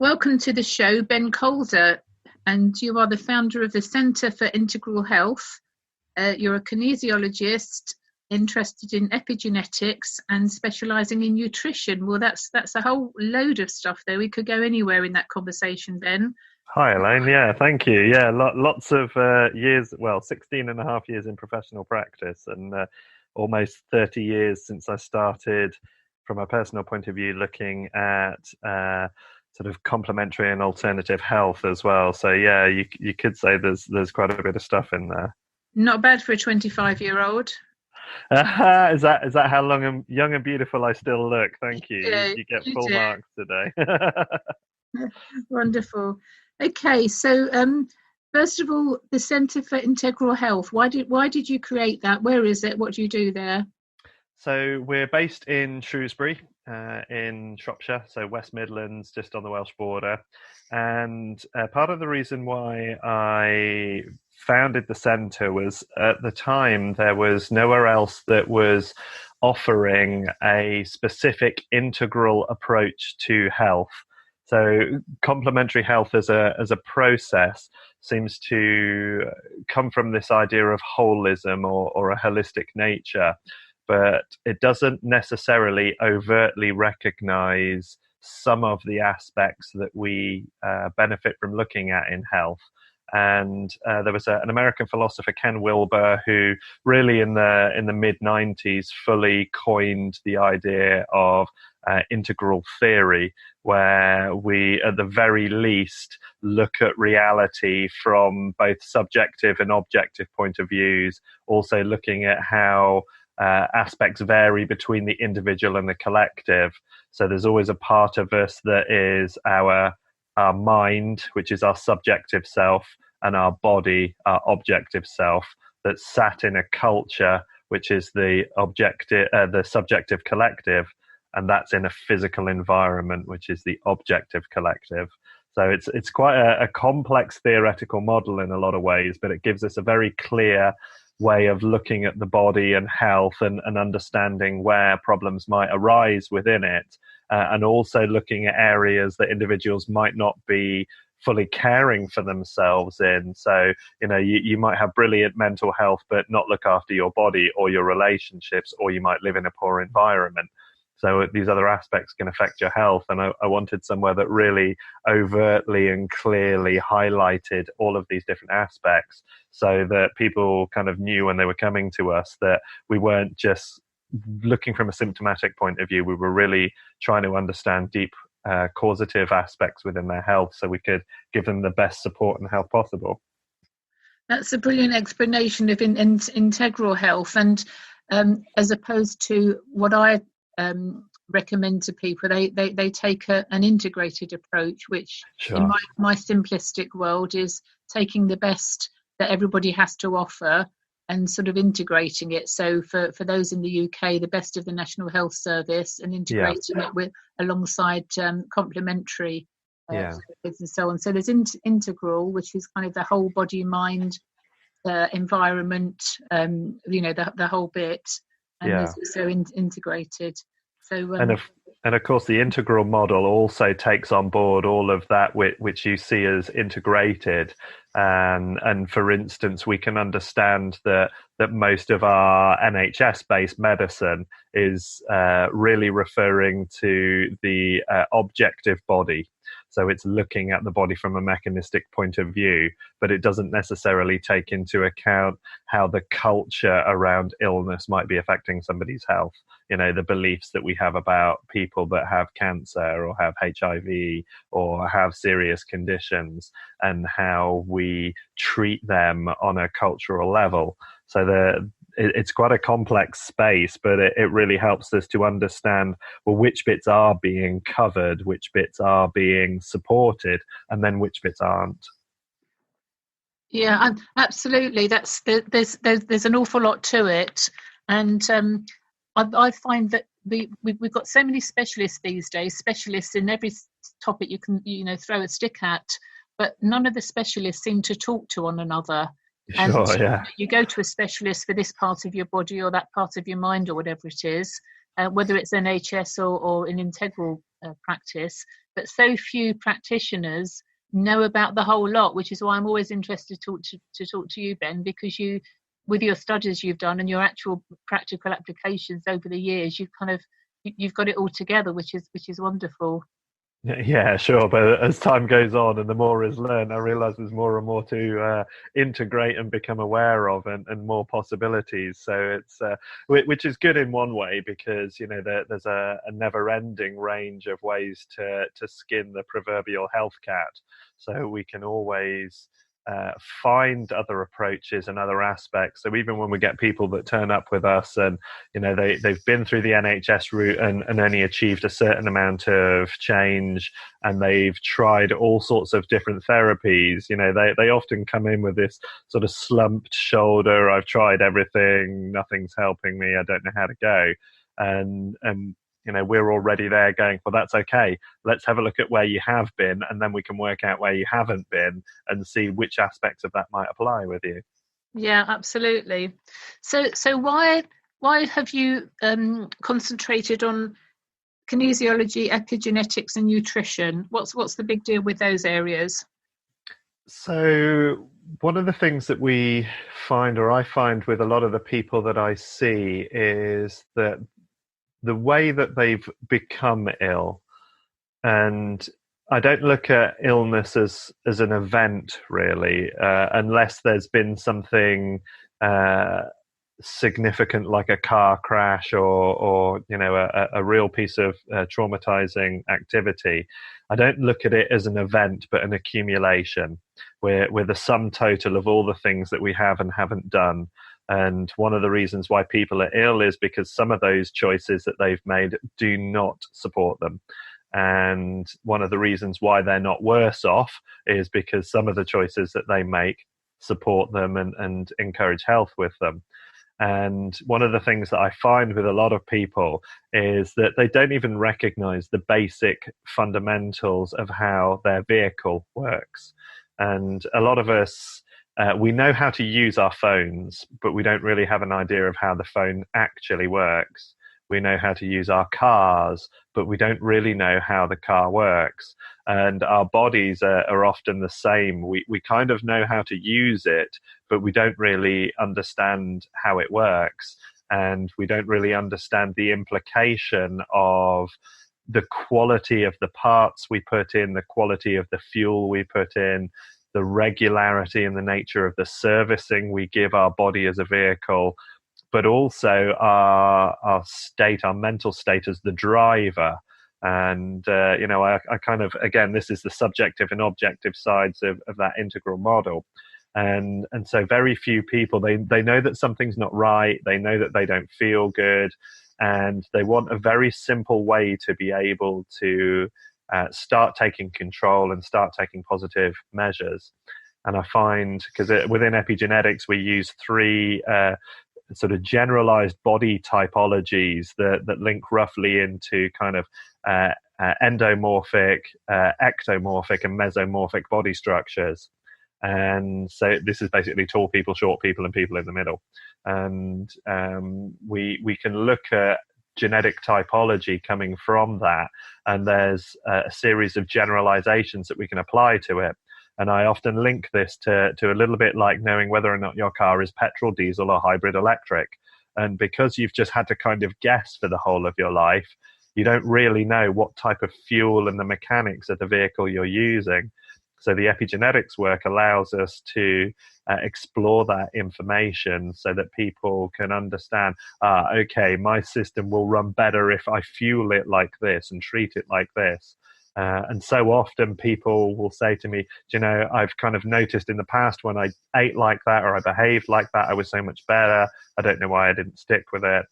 Welcome to the show, Ben Calder, and you are the founder of the Centre for Integral Health. You're a kinesiologist interested in epigenetics and specialising in nutrition. Well, that's a whole load of stuff there. We could go anywhere in that conversation, Ben. Hi, Elaine. Yeah, thank you. Yeah, lots of years, 16 and a half years in professional practice and almost 30 years since I started, from a personal point of view, looking at sort of complementary and alternative health as well. So yeah, you could say there's quite a bit of stuff in there. Not bad for a 25-year-old. Is that how young and beautiful I still look? Thank you. Yeah, You get you full do. marks today. Wonderful. Okay, so first of all, the Centre for Integral Health. Why did you create that? Where is it? What do you do there? So we're based in Shrewsbury, in Shropshire, so West Midlands, just on the Welsh border. And part of the reason why I founded the centre was, at the time, there was nowhere else that was offering a specific integral approach to health. So complementary health as a process seems to come from this idea of holism or a holistic nature, but it doesn't necessarily overtly recognize some of the aspects that we benefit from looking at in health. And there was an American philosopher, Ken Wilber, who really in the mid-90s fully coined the idea of integral theory, where we, at the very least, look at reality from both subjective and objective point of views, also looking at how aspects vary between the individual and the collective. So there's always a part of us that is our mind, which is our subjective self, and our body, our objective self, that's sat in a culture, which is the subjective collective, and that's in a physical environment, which is the objective collective. So it's quite a complex theoretical model in a lot of ways, but it gives us a very clear way of looking at the body and health and understanding where problems might arise within it, and also looking at areas that individuals might not be fully caring for themselves in. So, you might have brilliant mental health but not look after your body or your relationships, or you might live in a poor environment. So these other aspects can affect your health. And I wanted somewhere that really overtly and clearly highlighted all of these different aspects, so that people kind of knew when they were coming to us that we weren't just looking from a symptomatic point of view. We were really trying to understand deep causative aspects within their health, so we could give them the best support and help possible. That's a brilliant explanation of integral health, and as opposed to what I recommend to people, they take an integrated approach, which Sure. in my simplistic world is taking the best that everybody has to offer and sort of integrating it. So for those in the UK, the best of the National Health Service, and integrating it with alongside complementary therapies and so on. So there's integral, which is kind of the whole body, mind, environment, the whole bit, and there's also integrated. So and of course, the integral model also takes on board all of that which you see as integrated. And for instance, we can understand that most of our NHS-based medicine is really referring to the objective body. So it's looking at the body from a mechanistic point of view, but it doesn't necessarily take into account how the culture around illness might be affecting somebody's health. The beliefs that we have about people that have cancer or have HIV or have serious conditions, and how we treat them on a cultural level. So it's quite a complex space, but it really helps us to understand, well, which bits are being covered, which bits are being supported, and then which bits aren't. Yeah, absolutely. There's an awful lot to it, and I find that we've got so many specialists these days, specialists in every topic you can throw a stick at, but none of the specialists seem to talk to one another. Sure, yeah. You go to a specialist for this part of your body or that part of your mind or whatever it is, whether it's NHS or an integral practice, but so few practitioners know about the whole lot, which is why I'm always interested to talk to you, Ben, because you, with your studies you've done and your actual practical applications over the years, you've got it all together, which is wonderful. Yeah, sure. But as time goes on and the more is learned, I realize there's more and more to integrate and become aware of, and more possibilities. So it's which is good in one way, because there's a never-ending range of ways to skin the proverbial health cat. So we can always find other approaches and other aspects. So even when we get people that turn up with us and they've been through the NHS route and only achieved a certain amount of change, and they've tried all sorts of different therapies, they often come in with this sort of slumped shoulder. I've tried everything, nothing's helping me, I don't know how to go. And we're already there going, well, that's okay. Let's have a look at where you have been, and then we can work out where you haven't been and see which aspects of that might apply with you. Yeah, absolutely. So why have you concentrated on kinesiology, epigenetics, and nutrition? What's the big deal with those areas? So one of the things that we find, or I find with a lot of the people that I see, is that the way that they've become ill, and I don't look at illness as an event really, unless there's been something significant like a car crash or a real piece of traumatizing activity. I don't look at it as an event, but an accumulation. We're the sum total of all the things that we have and haven't done. And one of the reasons why people are ill is because some of those choices that they've made do not support them. And one of the reasons why they're not worse off is because some of the choices that they make support them and encourage health with them. And one of the things that I find with a lot of people is that they don't even recognize the basic fundamentals of how their vehicle works. And a lot of us, we know how to use our phones, but we don't really have an idea of how the phone actually works. We know how to use our cars, but we don't really know how the car works. And our bodies are often the same. We kind of know how to use it, but we don't really understand how it works. And we don't really understand the implication of the quality of the parts we put in, the quality of the fuel we put in, the regularity and the nature of the servicing we give our body as a vehicle, but also our state, our mental state as the driver. And, I kind of, again, this is the subjective and objective sides of that integral model. And so very few people, they know that something's not right. They know that they don't feel good. And they want a very simple way to be able to start taking control and start taking positive measures. And I find, because within epigenetics, we use three sort of generalized body typologies that link roughly into kind of endomorphic, ectomorphic, and mesomorphic body structures. And so this is basically tall people, short people, and people in the middle. And we can look at genetic typology coming from that, and there's a series of generalizations that we can apply to it. And I often link this to a little bit like knowing whether or not your car is petrol, diesel, or hybrid electric. And because you've just had to kind of guess for the whole of your life, you don't really know what type of fuel and the mechanics of the vehicle you're using. So the epigenetics work allows us to explore that information so that people can understand, okay, my system will run better if I fuel it like this and treat it like this. And so often people will say to me, I've kind of noticed in the past when I ate like that or I behaved like that, I was so much better. I don't know why I didn't stick with it.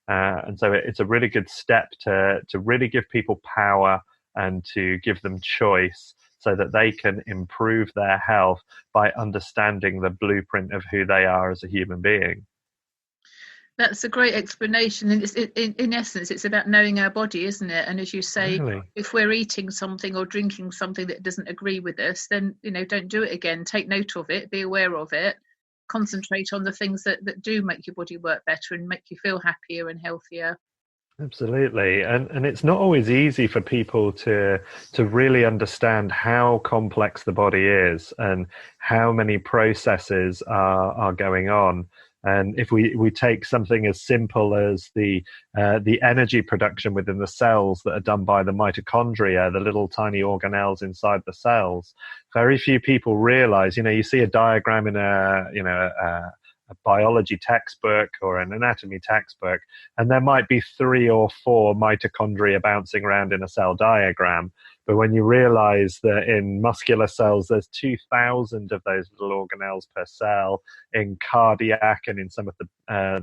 And so it's a really good step to really give people power and to give them choice so that they can improve their health by understanding the blueprint of who they are as a human being. That's a great explanation. And in essence, it's about knowing our body, isn't it? And as you say, Really? If we're eating something or drinking something that doesn't agree with us, then, don't do it again. Take note of it, be aware of it, concentrate on the things that do make your body work better and make you feel happier and healthier. Absolutely, and it's not always easy for people to really understand how complex the body is and how many processes are going on. And if we take something as simple as the energy production within the cells that are done by the mitochondria, the little tiny organelles inside the cells, very few people realize. You see a diagram in a biology textbook or an anatomy textbook, and there might be 3 or 4 mitochondria bouncing around in a cell diagram. But when you realize that in muscular cells, there's 2,000 of those little organelles per cell, in cardiac and in some of the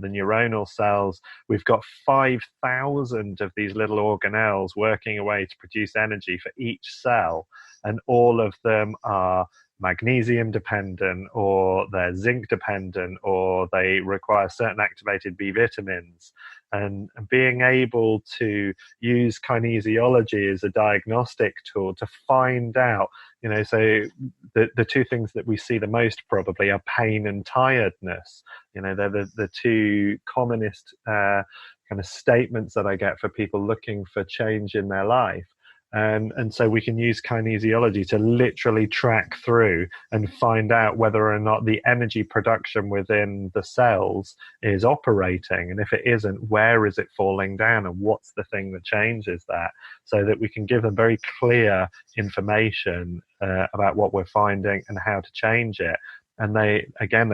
neuronal cells, we've got 5,000 of these little organelles working away to produce energy for each cell. And all of them are magnesium dependent, or they're zinc dependent, or they require certain activated B vitamins. And being able to use kinesiology as a diagnostic tool to find out, so the 2 things that we see the most probably are pain and tiredness. They're the 2 commonest kind of statements that I get for people looking for change in their life. And so we can use kinesiology to literally track through and find out whether or not the energy production within the cells is operating. And if it isn't, where is it falling down, and what's the thing that changes that, so that we can give them very clear information about what we're finding and how to change it. And they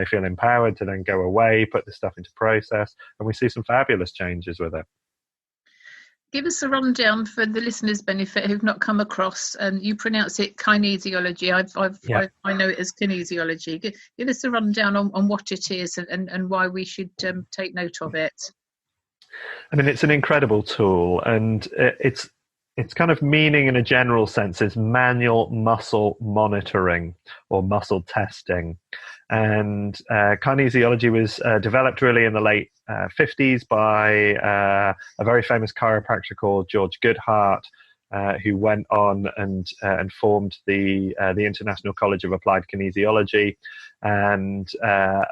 feel empowered to then go away, put this stuff into process, and we see some fabulous changes with it. Give us a rundown for the listeners' benefit who've not come across. You pronounce it kinesiology. I know it as kinesiology. Give us a rundown on what it is and why we should take note of it. I mean, it's an incredible tool, and it's kind of meaning in a general sense is manual muscle monitoring or muscle testing. And kinesiology was developed really in the late 50s by a very famous chiropractor called George Goodhart, who went on and formed the International College of Applied Kinesiology. And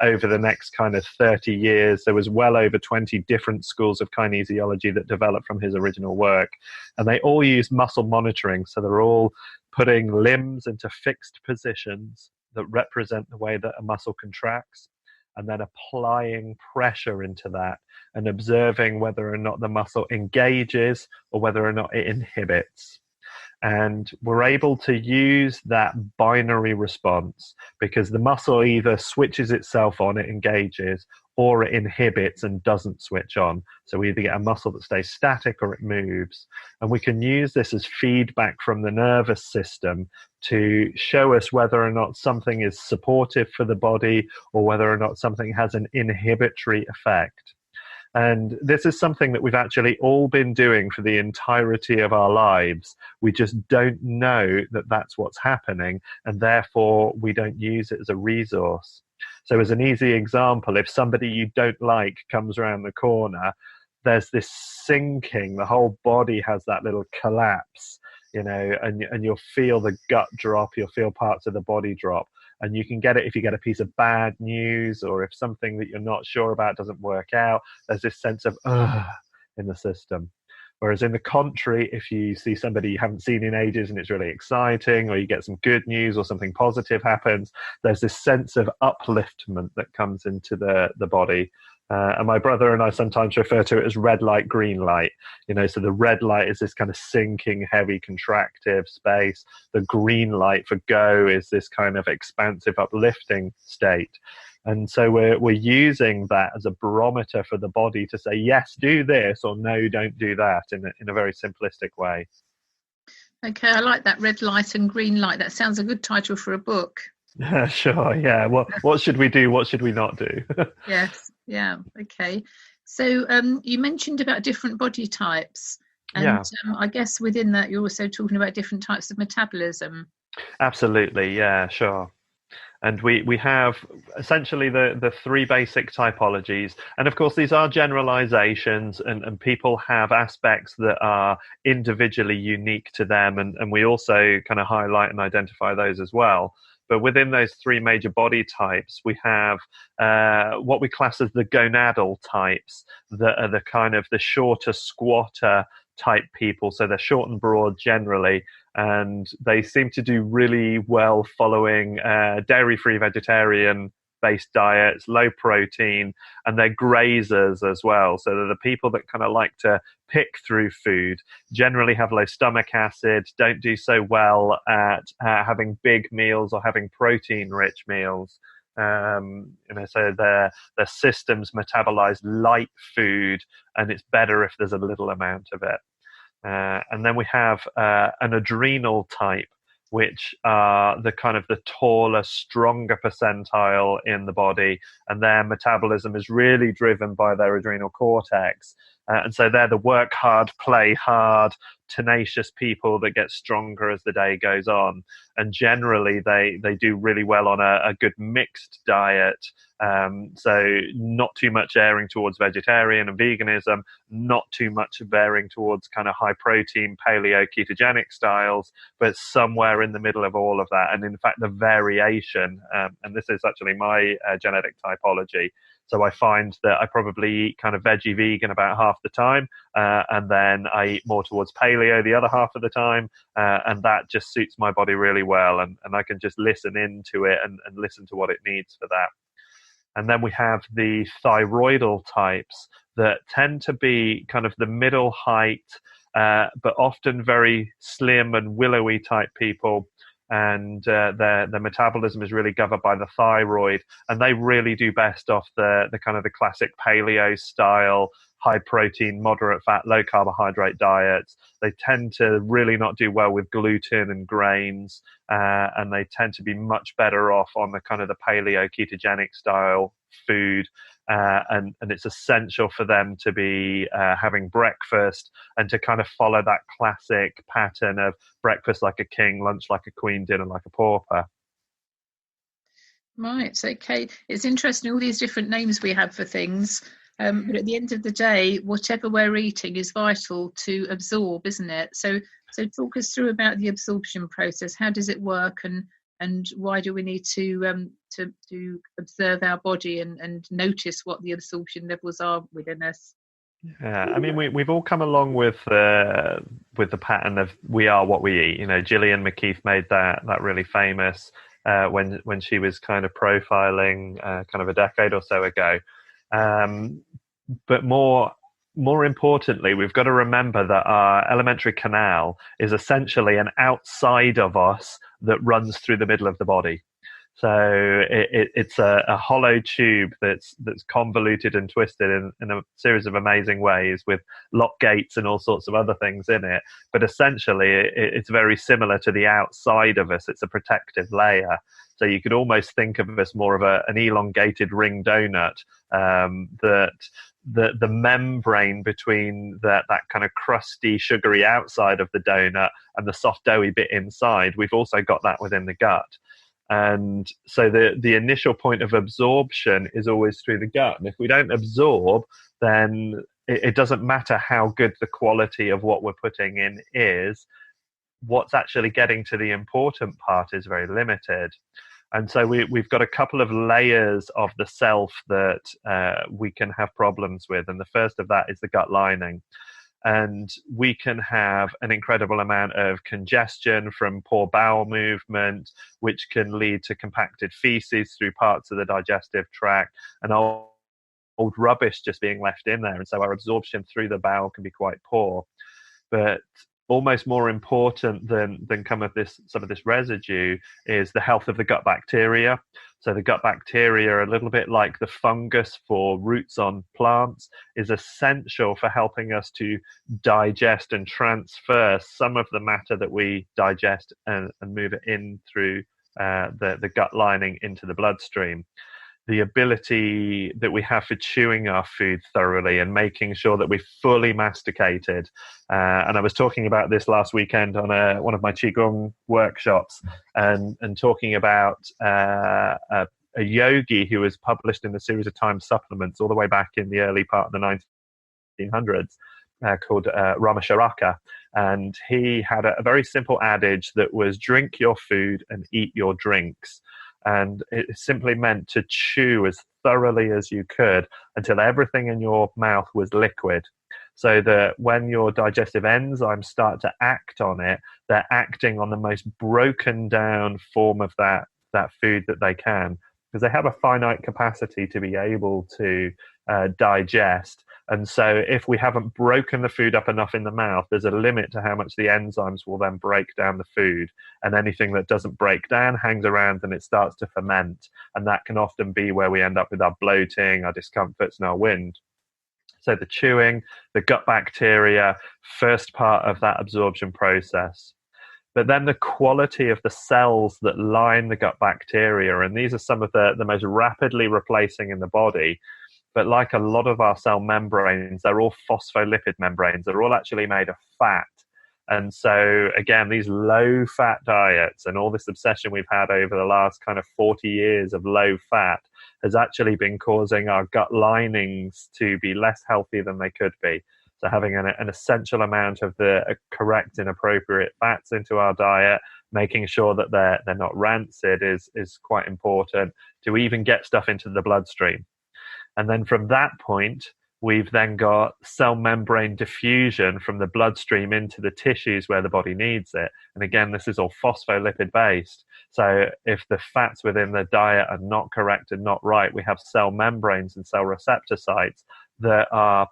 over the next kind of 30 years, there was well over 20 different schools of kinesiology that developed from his original work. And they all use muscle monitoring. So they're all putting limbs into fixed positions that represent the way that a muscle contracts, and then applying pressure into that and observing whether or not the muscle engages or whether or not it inhibits. And we're able to use that binary response because the muscle either switches itself on, it engages, or it inhibits and doesn't switch on. So we either get a muscle that stays static or it moves. And we can use this as feedback from the nervous system to show us whether or not something is supportive for the body or whether or not something has an inhibitory effect. And this is something that we've actually all been doing for the entirety of our lives. We just don't know that that's what's happening, and therefore we don't use it as a resource. So as an easy example, if somebody you don't like comes around the corner, there's this sinking, the whole body has that little collapse, and you'll feel the gut drop, you'll feel parts of the body drop. And you can get it if you get a piece of bad news, or if something that you're not sure about doesn't work out. There's this sense of in the system. Whereas in the contrary, if you see somebody you haven't seen in ages and it's really exciting, or you get some good news or something positive happens, there's this sense of upliftment that comes into the body. And my brother and I sometimes refer to it as red light, green light. So the red light is this kind of sinking, heavy, contractive space. The green light for go is this kind of expansive, uplifting state. And so we're using that as a barometer for the body to say, yes, do this, or no, don't do that, in a very simplistic way. Okay, I like that, red light and green light. That sounds a good title for a book. Sure, yeah. What should we do? What should we not do? Yes, yeah, okay. So you mentioned about different body types. And I guess within that, you're also talking about different types of metabolism. Absolutely, yeah, sure. And we have essentially the three basic typologies. And of course, these are generalizations, and people have aspects that are individually unique to them. And we also kind of highlight and identify those as well. But within those three major body types, we have what we class as the gonadal types, that are the kind of the shorter, squatter type people. So they're short and broad generally, and they seem to do really well following dairy-free vegetarian based diets, low protein, and they're grazers as well. So they're the people that kind of like to pick through food, generally have low stomach acid, don't do so well at having big meals or having protein-rich meals. So their systems metabolize light food, and it's better if there's a little amount of it. And then we have an adrenal type, which are the kind of the taller, stronger percentile in the body, and their metabolism is really driven by their adrenal cortex. And so they're the work hard, play hard, tenacious people that get stronger as the day goes on. And generally, they do really well on a good mixed diet. So not too much erring towards vegetarian and veganism, not too much bearing towards kind of high protein, paleo, ketogenic styles, but somewhere in the middle of all of that. And in fact, the variation, and this is actually my genetic typology. So I find that I probably eat kind of veggie vegan about half the time, and then I eat more towards paleo the other half of the time, and that just suits my body really well, and I can just listen into it and listen to what it needs for that. And then we have the thyroidal types that tend to be kind of the middle height, but often very slim and willowy type people. And their metabolism is really governed by the thyroid, and they really do best off the kind of the classic paleo style, high protein, moderate fat, low carbohydrate diets. They tend to really not do well with gluten and grains, and they tend to be much better off on the kind of the paleo ketogenic style food. And it's essential for them to be having breakfast and to kind of follow that classic pattern of breakfast like a king, lunch like a queen, dinner like a pauper. Right, okay. It's interesting, all these different names we have for things. But at the end of the day, whatever we're eating is vital to absorb, isn't it? So talk us through about the absorption process. How does it work, and why do we need to observe our body and notice what the absorption levels are within us? Yeah, I mean, we've all come along with the pattern of we are what we eat. You know, Gillian McKeith made that really famous when she was kind of profiling kind of a decade or so ago. But more importantly, we've got to remember that our alimentary canal is essentially an outside of us that runs through the middle of the body. So it's a hollow tube that's convoluted and twisted in a series of amazing ways, with lock gates and all sorts of other things in it. But essentially, it's very similar to the outside of us. It's a protective layer. So you could almost think of us more of an elongated ring donut, that the membrane between that kind of crusty, sugary outside of the donut and the soft, doughy bit inside, we've also got that within the gut. And so the initial point of absorption is always through the gut. And if we don't absorb, then it doesn't matter how good the quality of what we're putting in is. What's actually getting to the important part is very limited. And so we've got a couple of layers of the self that we can have problems with. And the first of that is the gut lining. And we can have an incredible amount of congestion from poor bowel movement, which can lead to compacted feces through parts of the digestive tract, and old rubbish just being left in there. And so our absorption through the bowel can be quite poor. But almost more important than some of this residue is the health of the gut bacteria. So the gut bacteria are a little bit like the fungus for roots on plants, is essential for helping us to digest and transfer some of the matter that we digest and move it in through the gut lining into the bloodstream. the ability that we have for chewing our food thoroughly and making sure that we're fully masticated. And I was talking about this last weekend on one of my Qigong workshops, and talking about a yogi who was published in a series of Time supplements all the way back in the early part of the 1900s, called Ramacharaka. And he had a very simple adage that was, drink your food and eat your drinks. And it simply meant to chew as thoroughly as you could until everything in your mouth was liquid, so that when your digestive enzymes start to act on it, they're acting on the most broken down form of that food that they can, because they have a finite capacity to be able to digest. And so if we haven't broken the food up enough in the mouth, there's a limit to how much the enzymes will then break down the food. And anything that doesn't break down hangs around and it starts to ferment. And that can often be where we end up with our bloating, our discomforts, and our wind. So the chewing, the gut bacteria, first part of that absorption process. But then the quality of the cells that line the gut bacteria, and these are some of the most rapidly replacing in the body. But like a lot of our cell membranes, they're all phospholipid membranes. They're all actually made of fat. And so, again, these low-fat diets and all this obsession we've had over the last kind of 40 years of low fat has actually been causing our gut linings to be less healthy than they could be. So having an essential amount of the correct and appropriate fats into our diet, making sure that they're not rancid is quite important to even get stuff into the bloodstream. And then from that point, we've then got cell membrane diffusion from the bloodstream into the tissues where the body needs it. And again, this is all phospholipid based. So if the fats within the diet are not correct and not right, we have cell membranes and cell receptor sites that are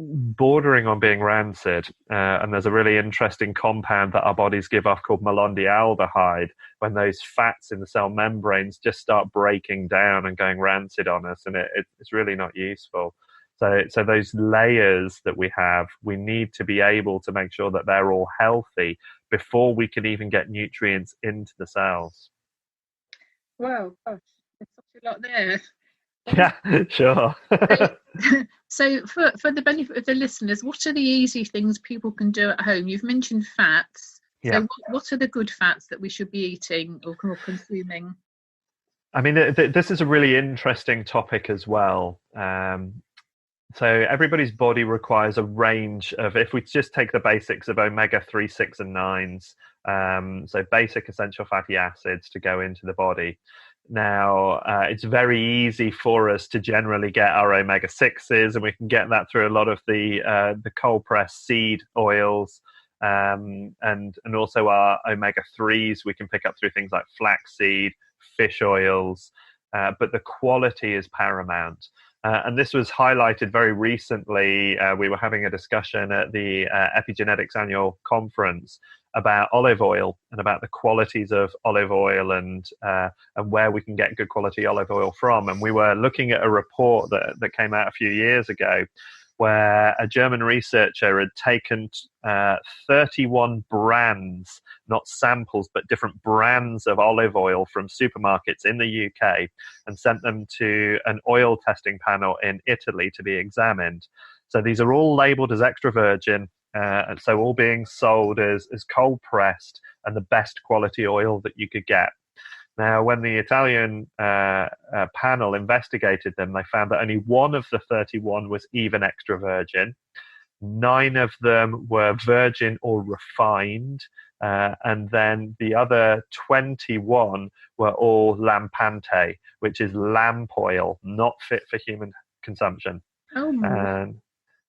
bordering on being rancid. And there's a really interesting compound that our bodies give off called malondialdehyde, when those fats in the cell membranes just start breaking down and going rancid on us, and it's really not useful. So those layers that we have, we need to be able to make sure that they're all healthy before we can even get nutrients into the cells. Wow, gosh, there's such a lot there. Yeah, sure. So for the benefit of the listeners, what are the easy things people can do at home? You've mentioned fats. Yeah. So what are the good fats that we should be eating or consuming? I mean, this is a really interesting topic as well. So everybody's body requires a range of, if we just take the basics of omega-3, 6, and 9s, so basic essential fatty acids to go into the body. Now, it's very easy for us to generally get our omega-6s, and we can get that through a lot of the cold-pressed seed oils, and also our omega-3s we can pick up through things like flaxseed, fish oils, but the quality is paramount. And this was highlighted very recently. We were having a discussion at the Epigenetics annual conference about olive oil and about the qualities of olive oil and where we can get good quality olive oil from. And we were looking at a report that came out a few years ago, where a German researcher had taken 31 brands, not samples, but different brands of olive oil from supermarkets in the UK and sent them to an oil testing panel in Italy to be examined. So these are all labeled as extra virgin, and so all being sold as cold pressed and the best quality oil that you could get. Now, when the Italian panel investigated them, they found that only one of the 31 was even extra virgin. 9 of them were virgin or refined. And then the other 21 were all lampante, which is lamp oil, not fit for human consumption. Oh.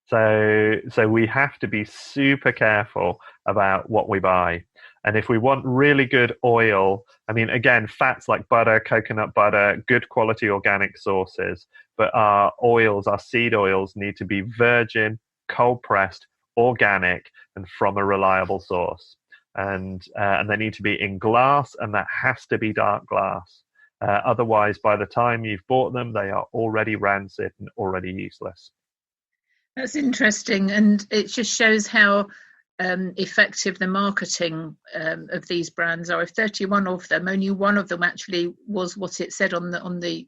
So we have to be super careful about what we buy. And if we want really good oil, I mean, again, fats like butter, coconut butter, good quality organic sources, but our oils, our seed oils, need to be virgin, cold pressed, organic, and from a reliable source. And they need to be in glass, and that has to be dark glass. Otherwise, by the time you've bought them, they are already rancid and already useless. That's interesting, and it just shows how effective the marketing of these brands are. If 31 of them, only one of them actually was what it said on the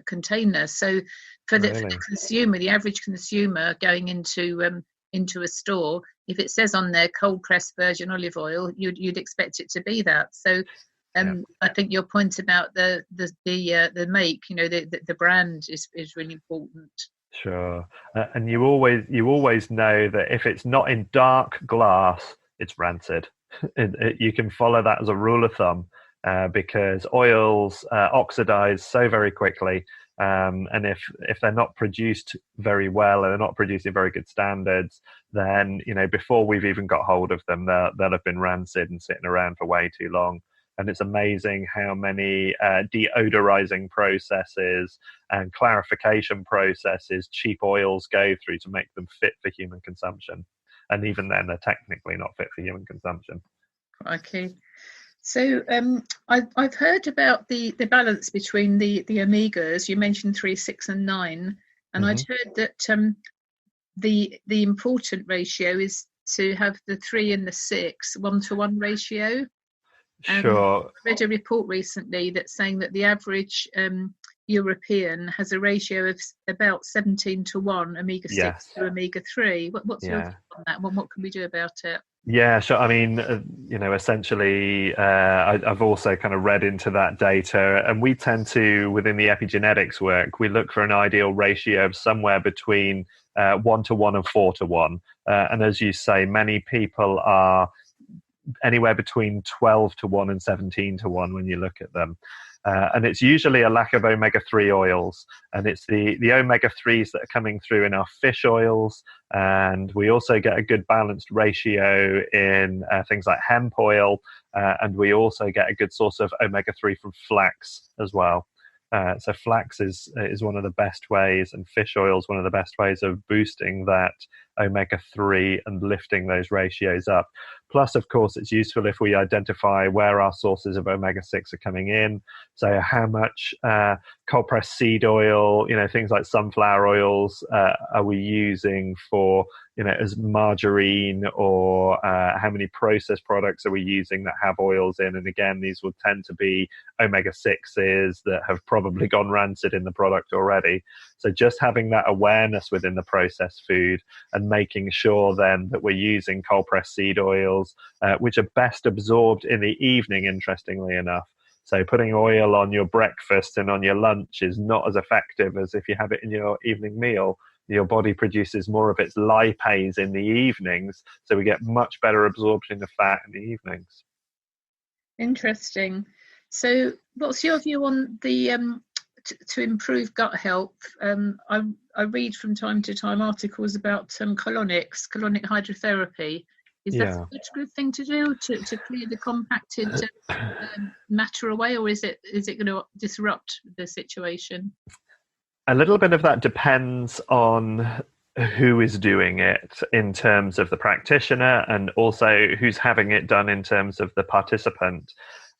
container. So for the consumer, the average consumer going into a store, if it says on there cold pressed virgin olive oil, you'd expect it to be that. So I think your point about the make, the brand is really important. Sure, and you always know that if it's not in dark glass, it's rancid. You can follow that as a rule of thumb, because oils oxidize so very quickly, and if they're not produced very well and they're not produced in very good standards, then before we've even got hold of them, they'll have been rancid and sitting around for way too long. And it's amazing how many deodorizing processes and clarification processes cheap oils go through to make them fit for human consumption. And even then, they're technically not fit for human consumption. Okay. So I've heard about the balance between the omegas. You mentioned 3, 6, and 9. And I'd heard that the important ratio is to have the 3 and the 6 1-to-1 ratio. Sure. I read a report recently that's saying that the average European has a ratio of about 17-to-1 omega-6 to omega-3. What's your view on that? What can we do about it? Yeah, sure. I mean, essentially, I've also kind of read into that data, and we tend to, within the epigenetics work, we look for an ideal ratio of somewhere between 1-to-1 and 4-to-1. And as you say, many people are anywhere between 12-to-1 and 17-to-1 when you look at them. And it's usually a lack of omega-3 oils, and it's the omega-3s that are coming through in our fish oils, and we also get a good balanced ratio in things like hemp oil, and we also get a good source of omega-3 from flax as well. So flax is one of the best ways, and fish oil is one of the best ways of boosting that omega-3 and lifting those ratios up. Plus, of course, it's useful if we identify where our sources of omega-6 are coming in. So how much cold-pressed seed oil, things like sunflower oils, are we using for, as margarine, or how many processed products are we using that have oils in? And again, these will tend to be omega-6s that have probably gone rancid in the product already. So just having that awareness within the processed food and making sure then that we're using cold-pressed seed oils, which are best absorbed in the evening, interestingly enough. So putting oil on your breakfast and on your lunch is not as effective as if you have it in your evening meal. Your body produces more of its lipase in the evenings, so we get much better absorption of fat in the evenings. Interesting. So what's your view on the to improve gut health? I read from time to time articles about colonic hydrotherapy. Is that a good thing to do to clear the compacted matter away, or is it going to disrupt the situation? A little bit of that depends on who is doing it in terms of the practitioner, and also who's having it done in terms of the participant.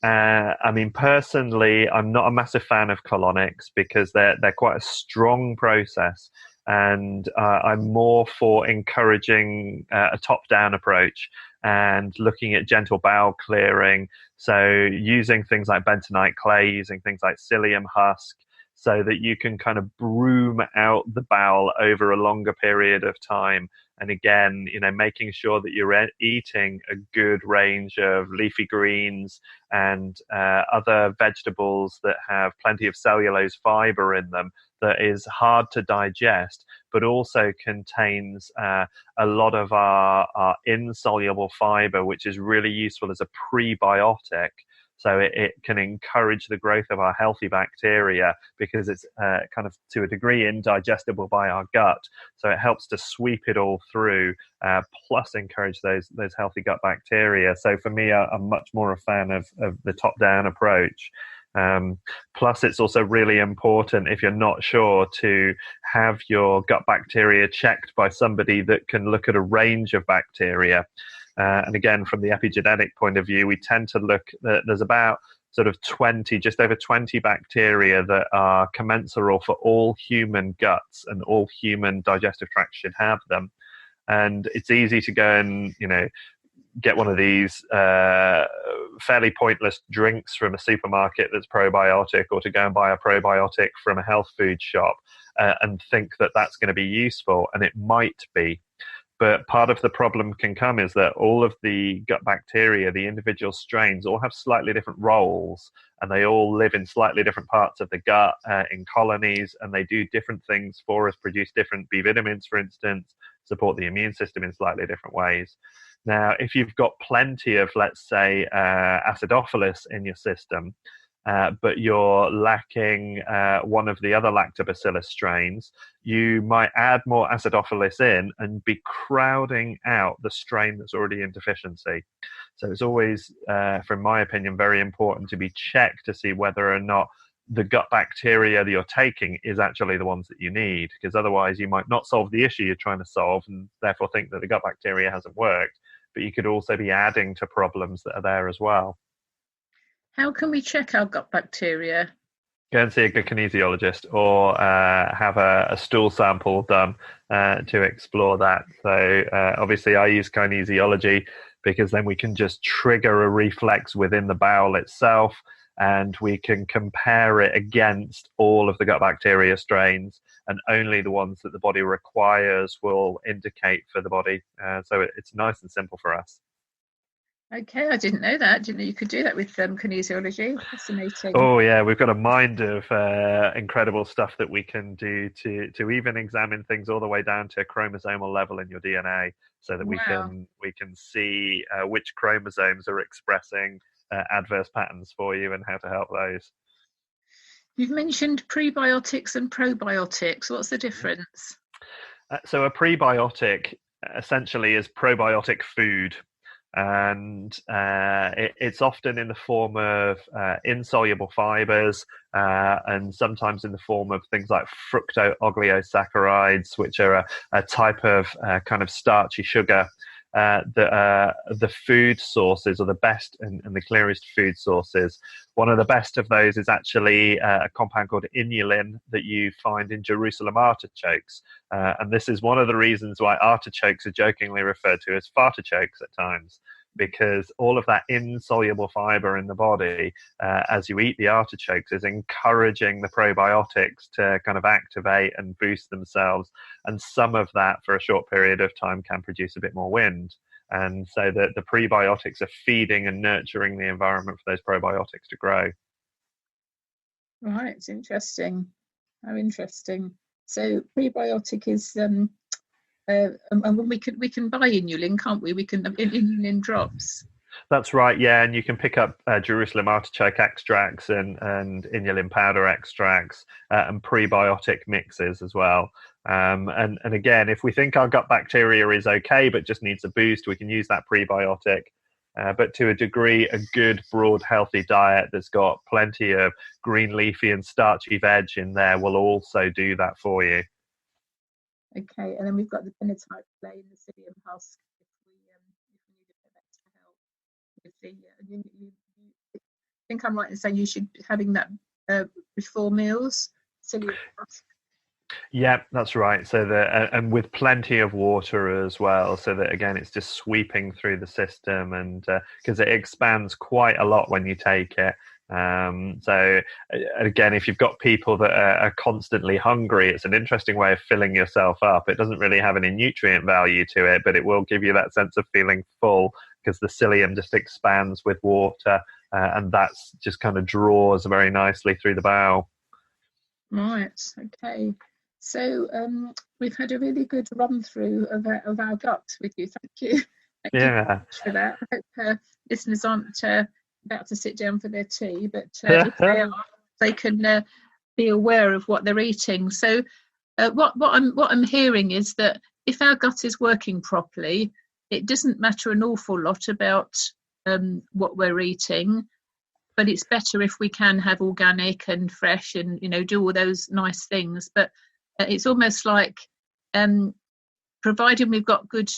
I mean, personally, I'm not a massive fan of colonics because they're quite a strong process, and I'm more for encouraging a top-down approach and looking at gentle bowel clearing. So using things like bentonite clay, using things like psyllium husk, so that you can kind of broom out the bowel over a longer period of time. And again, making sure that you're eating a good range of leafy greens and other vegetables that have plenty of cellulose fiber in them that is hard to digest, but also contains a lot of our insoluble fiber, which is really useful as a prebiotic. So it can encourage the growth of our healthy bacteria because it's kind of to a degree indigestible by our gut. So it helps to sweep it all through, plus encourage those healthy gut bacteria. So for me, I'm much more a fan of the top-down approach. Plus, it's also really important, if you're not sure, to have your gut bacteria checked by somebody that can look at a range of bacteria. And again, from the epigenetic point of view, we tend to look at, there's about sort of just over 20 bacteria that are commensurable for all human guts, and all human digestive tracts should have them. And it's easy to go and, get one of these fairly pointless drinks from a supermarket that's probiotic, or to go and buy a probiotic from a health food shop and think that that's going to be useful. And it might be. But part of the problem can come is that all of the gut bacteria, the individual strains, all have slightly different roles, and they all live in slightly different parts of the gut in colonies, and they do different things for us, produce different B vitamins, for instance, support the immune system in slightly different ways. Now, if you've got plenty of, let's say, acidophilus in your system, but you're lacking one of the other lactobacillus strains, you might add more acidophilus in and be crowding out the strain that's already in deficiency. So it's always, from my opinion, very important to be checked to see whether or not the gut bacteria that you're taking is actually the ones that you need, because otherwise you might not solve the issue you're trying to solve and therefore think that the gut bacteria hasn't worked, but you could also be adding to problems that are there as well. How can we check our gut bacteria? Go and see a good kinesiologist, or have a stool sample done to explore that. So obviously I use kinesiology because then we can just trigger a reflex within the bowel itself, and we can compare it against all of the gut bacteria strains, and only the ones that the body requires will indicate for the body. So it's nice and simple for us. Okay, I didn't know that. Didn't know you could do that with kinesiology. Fascinating. Oh yeah, we've got a mind of incredible stuff that we can do to even examine things all the way down to a chromosomal level in your DNA, so that Wow. we can see which chromosomes are expressing adverse patterns for you and how to help those. You've mentioned prebiotics and probiotics. What's the difference? So a prebiotic essentially is probiotic food. And it's often in the form of insoluble fibers, and sometimes in the form of things like fructooligosaccharides, which are a type of kind of starchy sugar that the food sources are the best and the clearest food sources. One of the best of those is actually a compound called inulin that you find in Jerusalem artichokes. And this is one of the reasons why artichokes are jokingly referred to as fartichokes at times, because all of that insoluble fiber in the body, as you eat the artichokes, is encouraging the probiotics to kind of activate and boost themselves. And some of that for a short period of time can produce a bit more wind. And so the prebiotics are feeding and nurturing the environment for those probiotics to grow. Right, it's interesting. How interesting. So prebiotic is and we can buy inulin, can't we? We can inulin drops. That's right, yeah, and you can pick up Jerusalem artichoke extracts and inulin powder extracts and prebiotic mixes as well. And again, if we think our gut bacteria is okay but just needs a boost, we can use that prebiotic. But to a degree, a good, broad, healthy diet that's got plenty of green leafy and starchy veg in there will also do that for you. Okay, and then we've got the phenotype play in the psyllium husk if we need a bit of extra help with the. You think I'm right in saying you should be having that before meals, psyllium husk? Yeah, that's right. So and with plenty of water as well, so that again it's just sweeping through the system, and because it expands quite a lot when you take it. So again, if you've got people that are constantly hungry, it's an interesting way of filling yourself up. It doesn't really have any nutrient value to it, but it will give you that sense of feeling full, because the psyllium just expands with water, and that's just kind of draws very nicely through the bowel. Right. Okay. So we've had a really good run through of our gut with you. Thank you. Thank you very much for that. I hope listeners aren't about to sit down for their tea, but if they are, they can be aware of what they're eating. So what I'm hearing is that if our gut is working properly, it doesn't matter an awful lot about what we're eating, but it's better if we can have organic and fresh and do all those nice things. But it's almost like providing we've got good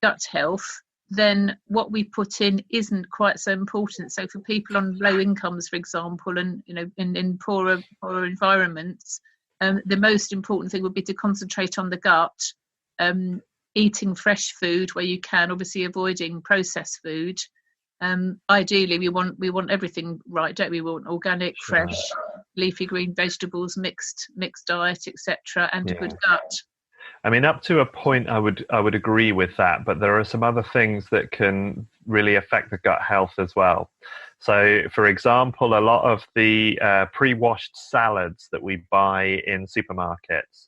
gut health, then what we put in isn't quite so important. So for people on low incomes, for example, and in poorer environments, the most important thing would be to concentrate on the gut, eating fresh food where you can, obviously avoiding processed food. Ideally, we want everything right, don't we? We want organic, Sure. fresh, leafy green vegetables, mixed diet, etc., and a good gut. I mean, up to a point, I would agree with that, but there are some other things that can really affect the gut health as well. So, for example, a lot of the pre-washed salads that we buy in supermarkets,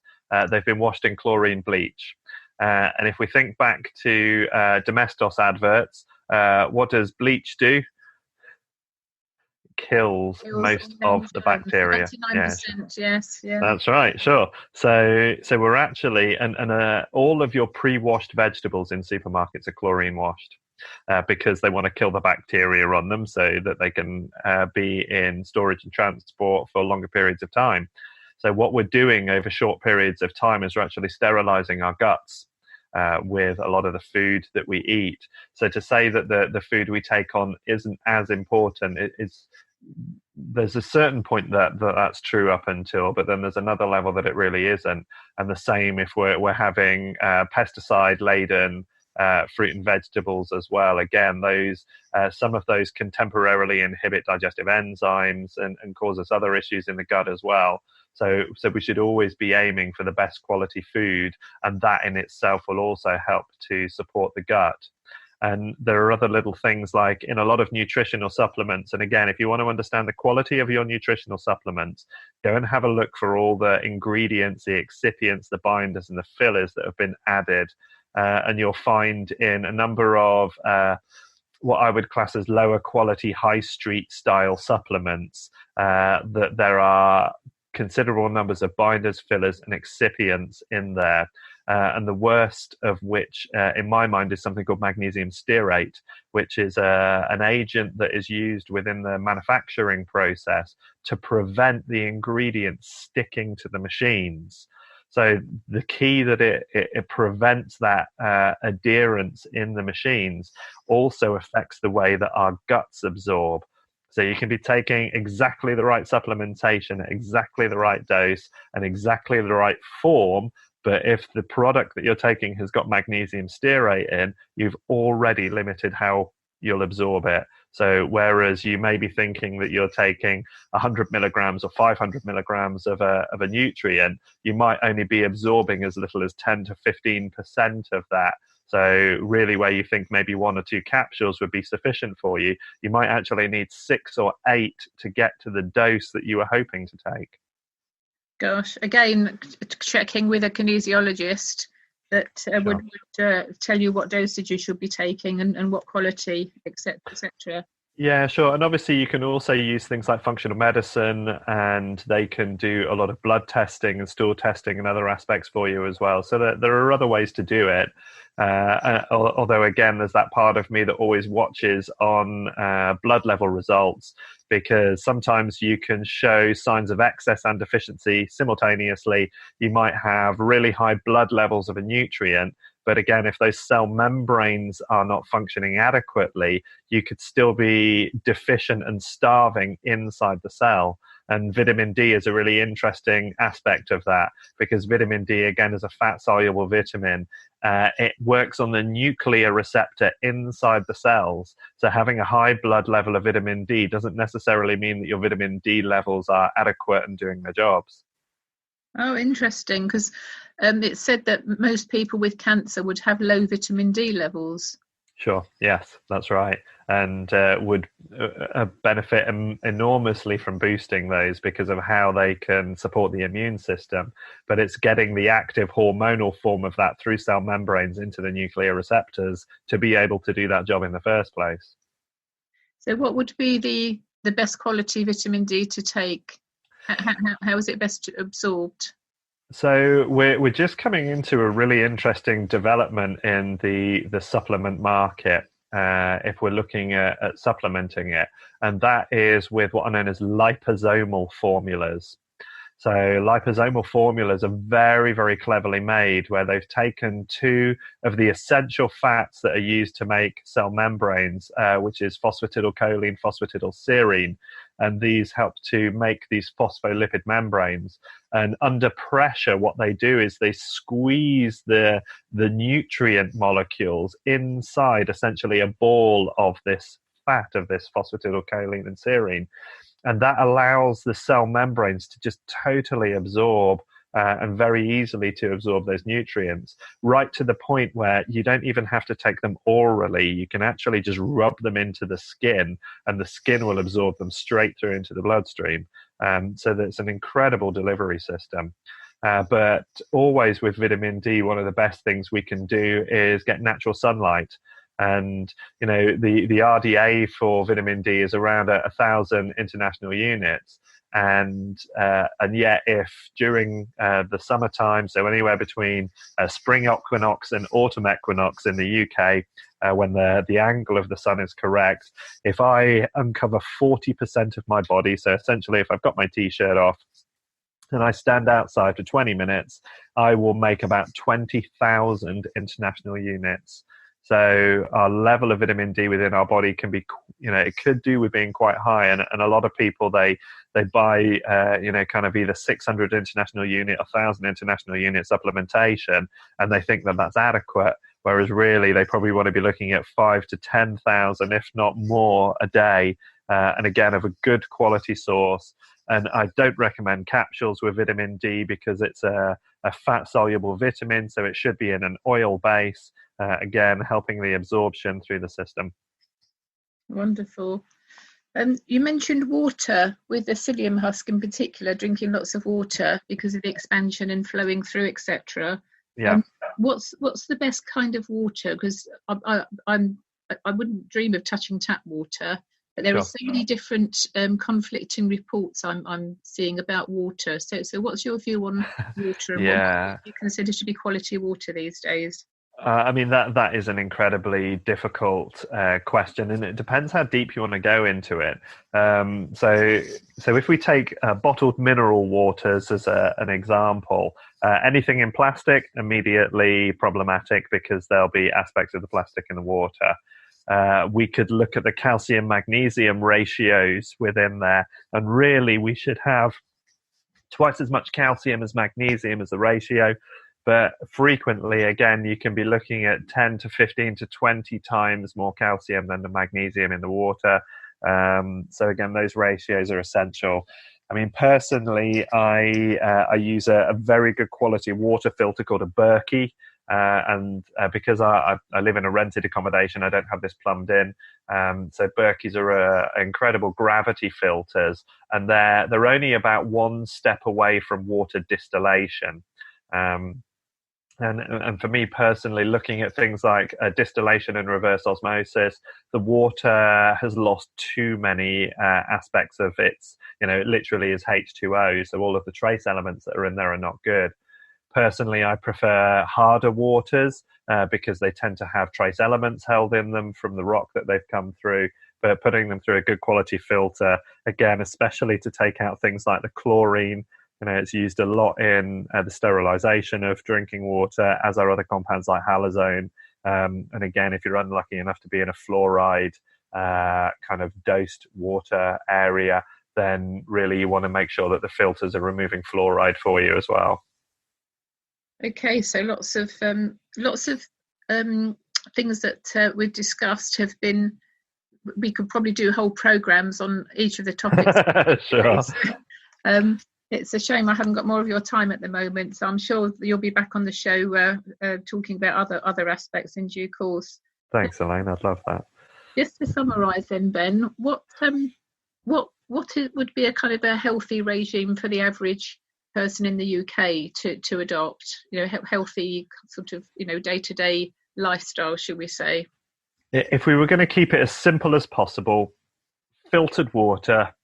they've been washed in chlorine bleach. And if we think back to Domestos adverts, what does bleach do? Kills most of the bacteria. 99%, yes, yeah. That's right, sure. So we're actually, and all of your pre-washed vegetables in supermarkets are chlorine washed because they want to kill the bacteria on them so that they can be in storage and transport for longer periods of time. So what we're doing over short periods of time is we're actually sterilizing our guts with a lot of the food that we eat. So to say that the food we take on isn't as important, there's a certain point that's true up until, but then there's another level that it really isn't. And the same if we're having pesticide laden fruit and vegetables as well. Again, those some of those can temporarily inhibit digestive enzymes and cause us other issues in the gut as well. So we should always be aiming for the best quality food, and that in itself will also help to support the gut. And there are other little things like in a lot of nutritional supplements. And again, if you want to understand the quality of your nutritional supplements, go and have a look for all the ingredients, the excipients, the binders, and the fillers that have been added. And you'll find in a number of what I would class as lower quality high street style supplements that there are considerable numbers of binders, fillers, and excipients in there. And the worst of which, in my mind, is something called magnesium stearate, which is an agent that is used within the manufacturing process to prevent the ingredients sticking to the machines. So the key that it prevents that adherence in the machines also affects the way that our guts absorb. So you can be taking exactly the right supplementation, exactly the right dose, and exactly the right form, but if the product that you're taking has got magnesium stearate in, you've already limited how you'll absorb it. So whereas you may be thinking that you're taking 100 milligrams or 500 milligrams of a nutrient, you might only be absorbing as little as 10 to 15% of that. So really where you think maybe 1 or 2 capsules would be sufficient for you, you might actually need 6 or 8 to get to the dose that you were hoping to take. Gosh, again, checking with a kinesiologist that would tell you what dosage you should be taking and what quality, etc., etc. Yeah, sure. And obviously you can also use things like functional medicine, and they can do a lot of blood testing and stool testing and other aspects for you as well. So there are other ways to do it. Although, again, there's that part of me that always watches on blood level results, because sometimes you can show signs of excess and deficiency simultaneously. You might have really high blood levels of a nutrient, but again, if those cell membranes are not functioning adequately, you could still be deficient and starving inside the cell. And vitamin D is a really interesting aspect of that, because vitamin D, again, is a fat-soluble vitamin. It works on the nuclear receptor inside the cells. So having a high blood level of vitamin D doesn't necessarily mean that your vitamin D levels are adequate and doing their jobs. Oh, interesting, because it's said that most people with cancer would have low vitamin D levels. Sure, yes, that's right. And would benefit enormously from boosting those because of how they can support the immune system. But it's getting the active hormonal form of that through cell membranes into the nuclear receptors to be able to do that job in the first place. So what would be the best quality vitamin D to take? How is it best absorbed? So we're just coming into a really interesting development in the supplement market if we're looking at supplementing it, and that is with what are known as liposomal formulas. So liposomal formulas are very, very cleverly made, where they've taken two of the essential fats that are used to make cell membranes, which is phosphatidylcholine, phosphatidylserine, and these help to make these phospholipid membranes. And under pressure, what they do is they squeeze the nutrient molecules inside essentially a ball of this fat, of this phosphatidylcholine and serine, and that allows the cell membranes to just totally absorb and very easily to absorb those nutrients, right to the point where you don't even have to take them orally. You can actually just rub them into the skin, and the skin will absorb them straight through into the bloodstream. So that's an incredible delivery system. But always with vitamin D, one of the best things we can do is get natural sunlight. And the RDA for vitamin D is around 1,000 international units, and yet if during the summertime, so anywhere between spring equinox and autumn equinox in the UK, when the angle of the sun is correct, if I uncover 40% of my body, so essentially if I've got my t-shirt off and I stand outside for 20 minutes, I will make about 20,000 international units. So our level of vitamin D within our body can be, it could do with being quite high. And a lot of people, they buy, kind of either 600 international unit, 1,000 international unit supplementation, and they think that that's adequate. Whereas really, they probably want to be looking at 5 to 10,000, if not more, a day. And again, of a good quality source. And I don't recommend capsules with vitamin D because it's a fat-soluble vitamin, so it should be in an oil base. Again, helping the absorption through the system. Wonderful. You mentioned water, with the psyllium husk in particular, drinking lots of water because of the expansion and flowing through, etc. Yeah. What's the best kind of water? Because I wouldn't dream of touching tap water, but there are so many different conflicting reports I'm seeing about water. So what's your view on water, and what you consider to be quality water these days? I mean, that is an incredibly difficult question, and it depends how deep you want to go into it. So if we take bottled mineral waters as an example, anything in plastic, immediately problematic because there'll be aspects of the plastic in the water. We could look at the calcium-magnesium ratios within there, and really we should have twice as much calcium as magnesium as the ratio. But frequently, again, you can be looking at 10 to 15 to 20 times more calcium than the magnesium in the water. So again, those ratios are essential. I mean, personally, I use a very good quality water filter called a Berkey. And because I live in a rented accommodation, I don't have this plumbed in. So Berkeys are incredible gravity filters, and they're only about one step away from water distillation. And for me personally, looking at things like distillation and reverse osmosis, the water has lost too many aspects of its, it literally is H2O. So all of the trace elements that are in there are not good. Personally, I prefer harder waters because they tend to have trace elements held in them from the rock that they've come through. But putting them through a good quality filter, again, especially to take out things like the chlorine, it's used a lot in the sterilization of drinking water, as are other compounds like halazone. And again, if you're unlucky enough to be in a fluoride kind of dosed water area, then really you want to make sure that the filters are removing fluoride for you as well. Okay, so lots of things that we've discussed have been. We could probably do whole programs on each of the topics. Sure. So, it's a shame I haven't got more of your time at the moment, so I'm sure you'll be back on the show talking about other aspects in due course. Thanks, Elaine. I'd love that. Just to summarise then, Ben, what would be a kind of a healthy regime for the average person in the UK to adopt? Healthy sort of day-to-day lifestyle, should we say? If we were going to keep it as simple as possible, filtered water,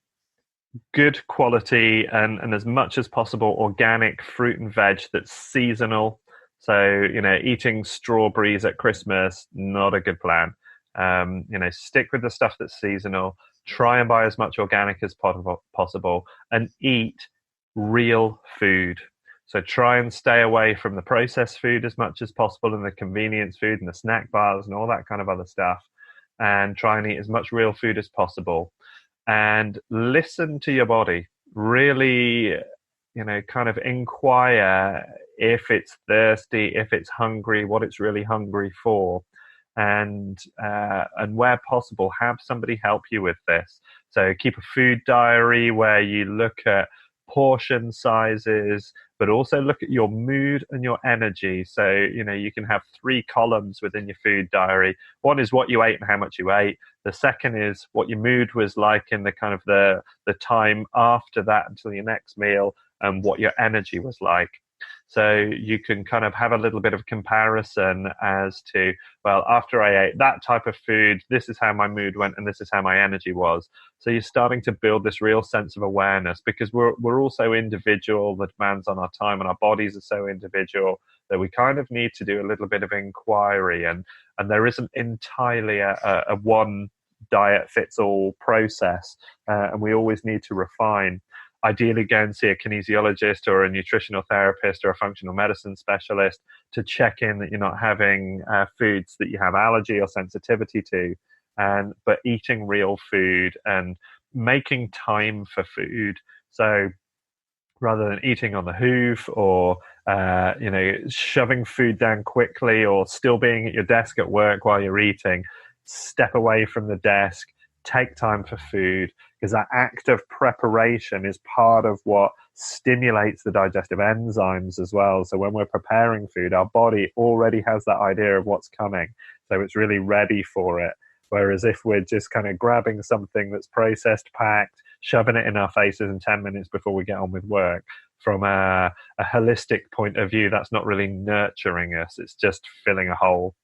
good quality, and as much as possible organic fruit and veg that's seasonal. So, eating strawberries at Christmas, not a good plan. Stick with the stuff that's seasonal. Try and buy as much organic as possible, and eat real food. So try and stay away from the processed food as much as possible, and the convenience food and the snack bars and all that kind of other stuff, and try and eat as much real food as possible, and listen to your body. Really, kind of inquire if it's thirsty, if it's hungry, what it's really hungry for, and where possible, have somebody help you with this. So keep a food diary where you look at portion sizes, but also look at your mood and your energy. So, you can have 3 columns within your food diary. One is what you ate and how much you ate. The second is what your mood was like in the kind of the time after that until your next meal, and what your energy was like. So you can kind of have a little bit of comparison as to, well, after I ate that type of food, this is how my mood went and this is how my energy was. So you're starting to build this real sense of awareness, because we're all so individual. The demands on our time and our bodies are so individual that we kind of need to do a little bit of inquiry, and there isn't entirely a one diet fits all process, and we always need to refine. Ideally, go and see a kinesiologist or a nutritional therapist or a functional medicine specialist to check in that you're not having foods that you have allergy or sensitivity to, but eating real food and making time for food. So rather than eating on the hoof, or shoving food down quickly, or still being at your desk at work while you're eating, step away from the desk, take time for food, because that act of preparation is part of what stimulates the digestive enzymes as well. So when we're preparing food, our body already has that idea of what's coming, so it's really ready for it. Whereas if we're just kind of grabbing something that's processed, packed, shoving it in our faces in 10 minutes before we get on with work, from a holistic point of view, that's not really nurturing us. It's just filling a hole.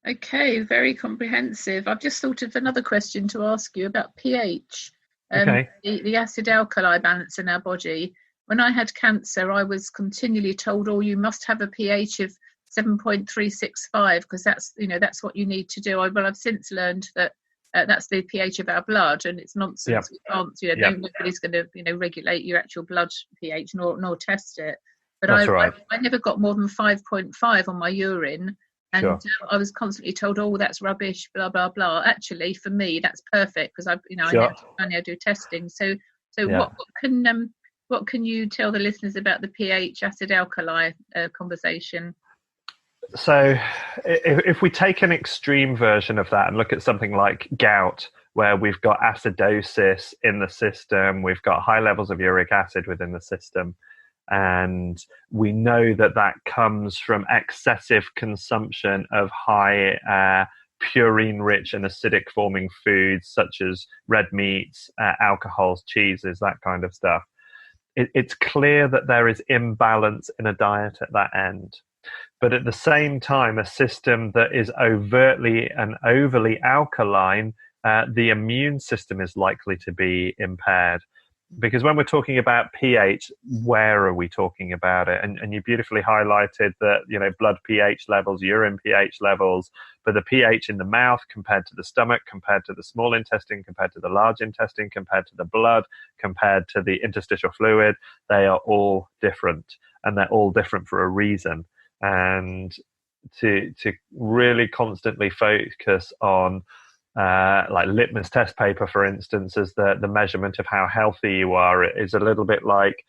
Okay, very comprehensive. I've just thought of another question to ask you about pH. Okay. The acid-alkali balance in our body. When I had cancer, I was continually told, "Oh, you must have a pH of 7.365 because that's what you need to do." I've since learned that that's the pH of our blood, and it's nonsense. Yep. We can't, nobody's going to regulate your actual blood pH nor test it. But That's right. I never got more than 5.5 on my urine. And Sure. I was constantly told, "Oh, that's rubbish, blah blah blah." Actually, for me, that's perfect, because Sure. I now do testing. So Yeah. what can you tell the listeners about the pH acid alkali conversation? So if we take an extreme version of that and look at something like gout, where we've got acidosis in the system, we've got high levels of uric acid within the system, and we know that comes from excessive consumption of high purine-rich and acidic-forming foods such as red meats, alcohols, cheeses, that kind of stuff. It's clear that there is imbalance in a diet at that end. But at the same time, a system that is overtly and overly alkaline, the immune system is likely to be impaired. Because when we're talking about pH, where are we talking about it? And you beautifully highlighted that, blood pH levels, urine pH levels, but the pH in the mouth compared to the stomach, compared to the small intestine, compared to the large intestine, compared to the blood, compared to the interstitial fluid, they are all different, and they're all different for a reason. And to really constantly focus on like litmus test paper, for instance, as the measurement of how healthy you are, is a little bit like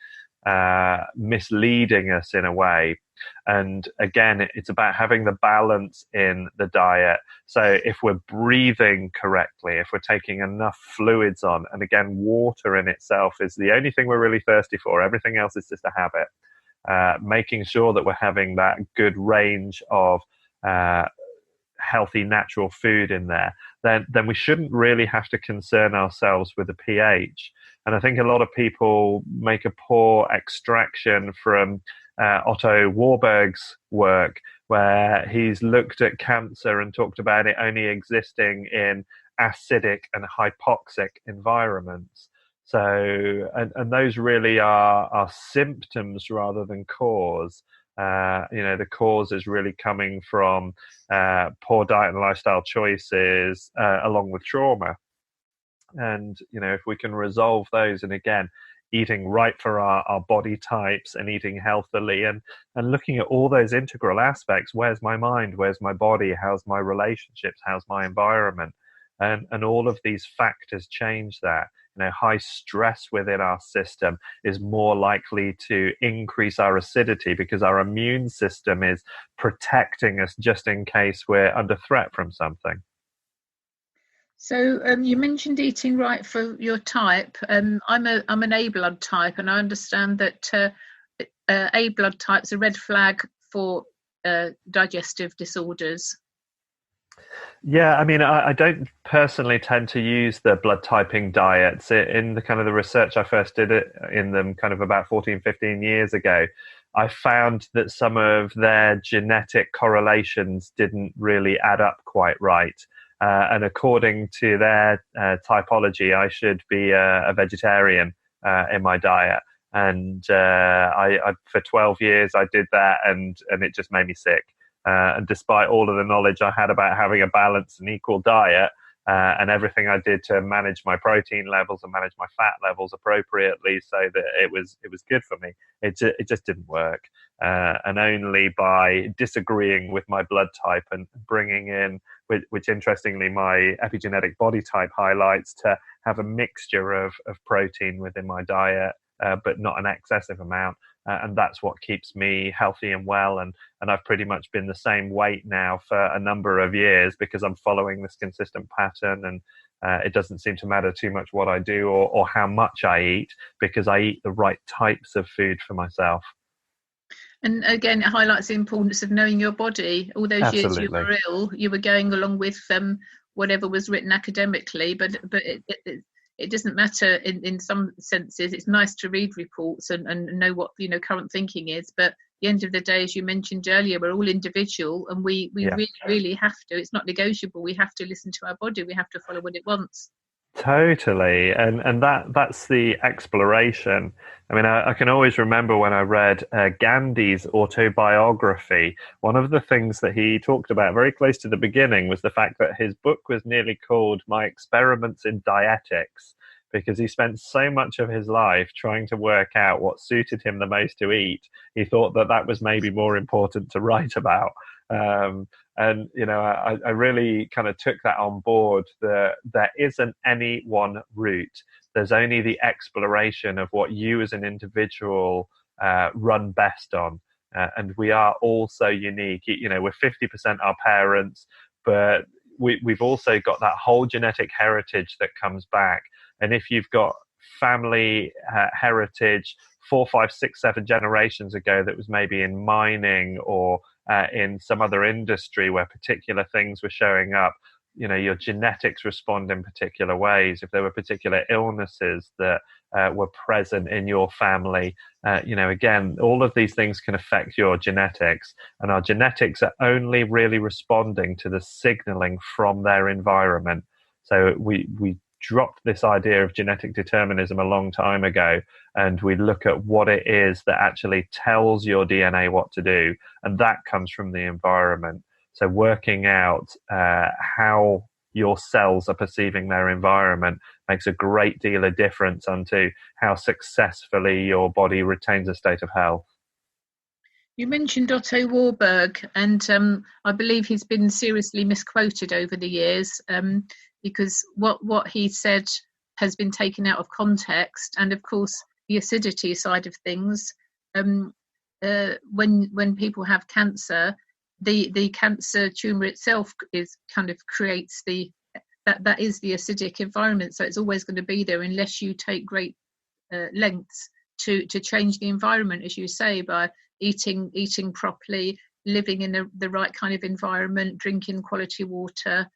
misleading us in a way. And again, it's about having the balance in the diet. So if we're breathing correctly, if we're taking enough fluids on, and again, water in itself is the only thing we're really thirsty for. Everything else is just a habit. Making sure that we're having that good range of healthy natural food in there, then we shouldn't really have to concern ourselves with the pH. And I think a lot of people make a poor extraction from Otto Warburg's work, where he's looked at cancer and talked about it only existing in acidic and hypoxic environments. So, and those really are symptoms rather than cause. The cause is really coming from poor diet and lifestyle choices, along with trauma. And, if we can resolve those, and again, eating right for our body types and eating healthily, and looking at all those integral aspects. Where's my mind? Where's my body? How's my relationships? How's my environment? And all of these factors change that. High stress within our system is more likely to increase our acidity because our immune system is protecting us just in case we're under threat from something. So you mentioned eating right for your type. I'm an A blood type, and I understand that A blood type's a red flag for digestive disorders. Yeah, I mean, I don't personally tend to use the blood typing diets. In the kind of the research I first did it in them kind of about 14, 15 years ago, I found that some of their genetic correlations didn't really add up quite right. And according to their typology, I should be a vegetarian in my diet. And I for 12 years, I did that, and it just made me sick. And despite all of the knowledge I had about having a balanced and equal diet, and everything I did to manage my protein levels and manage my fat levels appropriately so that it was good for me, it just didn't work. And only by disagreeing with my blood type and bringing in, which interestingly my epigenetic body type highlights, to have a mixture of protein within my diet, but not an excessive amount. And that's what keeps me healthy and well. And I've pretty much been the same weight now for a number of years because I'm following this consistent pattern. And it doesn't seem to matter too much what I do or how much I eat, because I eat the right types of food for myself. And again, it highlights the importance of knowing your body. All those years you were ill, you were going along with whatever was written academically, but it doesn't matter in some senses. It's nice to read reports and know what current thinking is, but at the end of the day, as you mentioned earlier, we're all individual, and we really have to. It's not negotiable. We have to listen to our body. We have to follow what it wants. Totally, and that's the exploration. I mean, I can always remember when I read Gandhi's autobiography. One of the things that he talked about very close to the beginning was the fact that his book was nearly called My Experiments in Dietics, because he spent so much of his life trying to work out what suited him the most to eat. He thought that was maybe more important to write about. And, I really kind of took that on board, that there isn't any one route. There's only the exploration of what you as an individual run best on. And we are all so unique. We're 50% our parents, but we've also got that whole genetic heritage that comes back. And if you've got family heritage 4, 5, 6, 7 generations ago that was maybe in mining or in some other industry where particular things were showing up, your genetics respond in particular ways. If there were particular illnesses that were present in your family, again, all of these things can affect your genetics, and our genetics are only really responding to the signaling from their environment. So we dropped this idea of genetic determinism a long time ago, and we look at what it is that actually tells your DNA what to do, and that comes from the environment. So working out how your cells are perceiving their environment makes a great deal of difference onto how successfully your body retains a state of health. You mentioned Otto Warburg, and I believe he's been seriously misquoted over the years, because what he said has been taken out of context. And of course, the acidity side of things, when people have cancer, the cancer tumor itself is kind of creates that is the acidic environment. So it's always going to be there unless you take great lengths to change the environment, as you say, by eating properly, living in the right kind of environment, drinking quality water,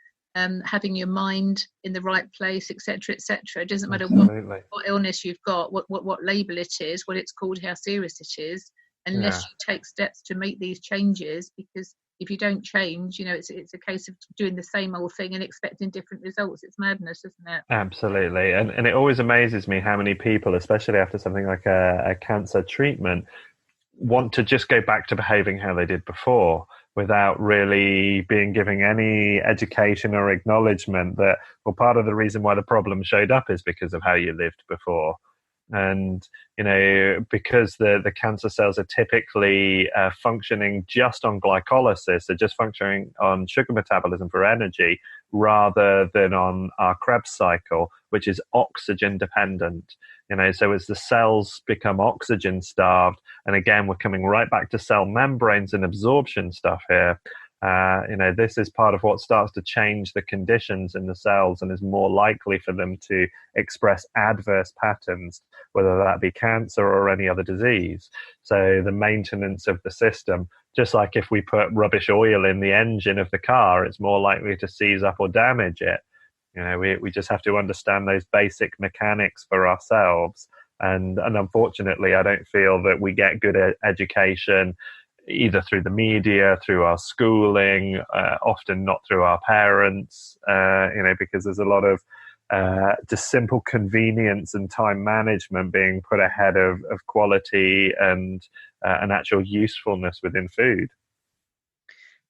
having your mind in the right place, etc., etc. It doesn't matter what illness you've got, what label it is, what it's called, how serious it is, unless you take steps to make these changes. Because if you don't change, it's a case of doing the same old thing and expecting different results. It's madness, isn't it? Absolutely. And it always amazes me how many people, especially after something like a cancer treatment, want to just go back to behaving how they did before, without really being giving any education or acknowledgement that, well, part of the reason why the problem showed up is because of how you lived before. And, because the cancer cells are typically functioning just on glycolysis, so just functioning on sugar metabolism for energy, rather than on our Krebs cycle, which is oxygen dependent. So as the cells become oxygen starved, and again, we're coming right back to cell membranes and absorption stuff here. This is part of what starts to change the conditions in the cells and is more likely for them to express adverse patterns, whether that be cancer or any other disease. So the maintenance of the system, just like if we put rubbish oil in the engine of the car, it's more likely to seize up or damage it. We just have to understand those basic mechanics for ourselves. And unfortunately, I don't feel that we get good education either through the media, through our schooling, often not through our parents, because there's a lot of just simple convenience and time management being put ahead of quality and an actual usefulness within food.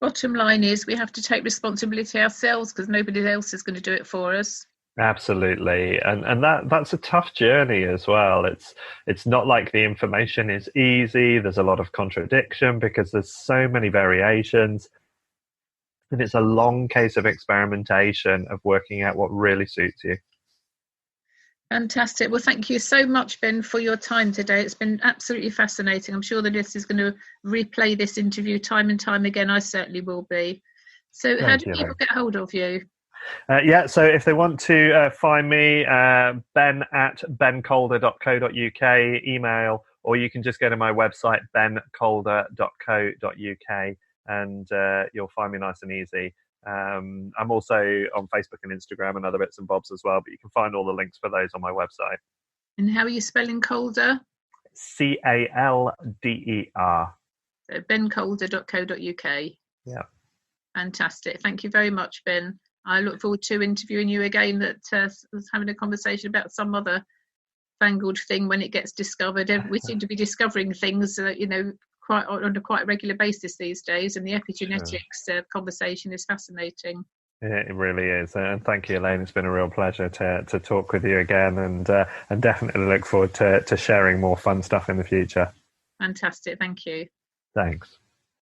Bottom line is we have to take responsibility ourselves, because nobody else is going to do it for us. Absolutely, and that's a tough journey as well. It's not like the information is easy. There's a lot of contradiction because there's so many variations, and it's a long case of experimentation of working out what really suits you. Fantastic. Well, thank you so much, Ben, for your time today. It's been absolutely fascinating. I'm sure the listeners is going to replay this interview time and time again. I certainly will be. So how do people get hold of you? So if they want to find me, ben@bencolder.co.uk, email, or you can just go to my website, bencolder.co.uk, and you'll find me nice and easy. I'm also on Facebook and Instagram and other bits and bobs as well, but you can find all the links for those on my website. And how are you spelling Calder? Calder. So bencolder.co.uk. Yeah. Fantastic. Thank you very much, Ben. I look forward to interviewing you again, having a conversation about some other fangled thing when it gets discovered. We seem to be discovering things, quite on a quite regular basis these days, and the epigenetics conversation is fascinating. It really is, and thank you, Elaine. It's been a real pleasure to talk with you again, and definitely look forward to sharing more fun stuff in the future. Fantastic, thank you. Thanks.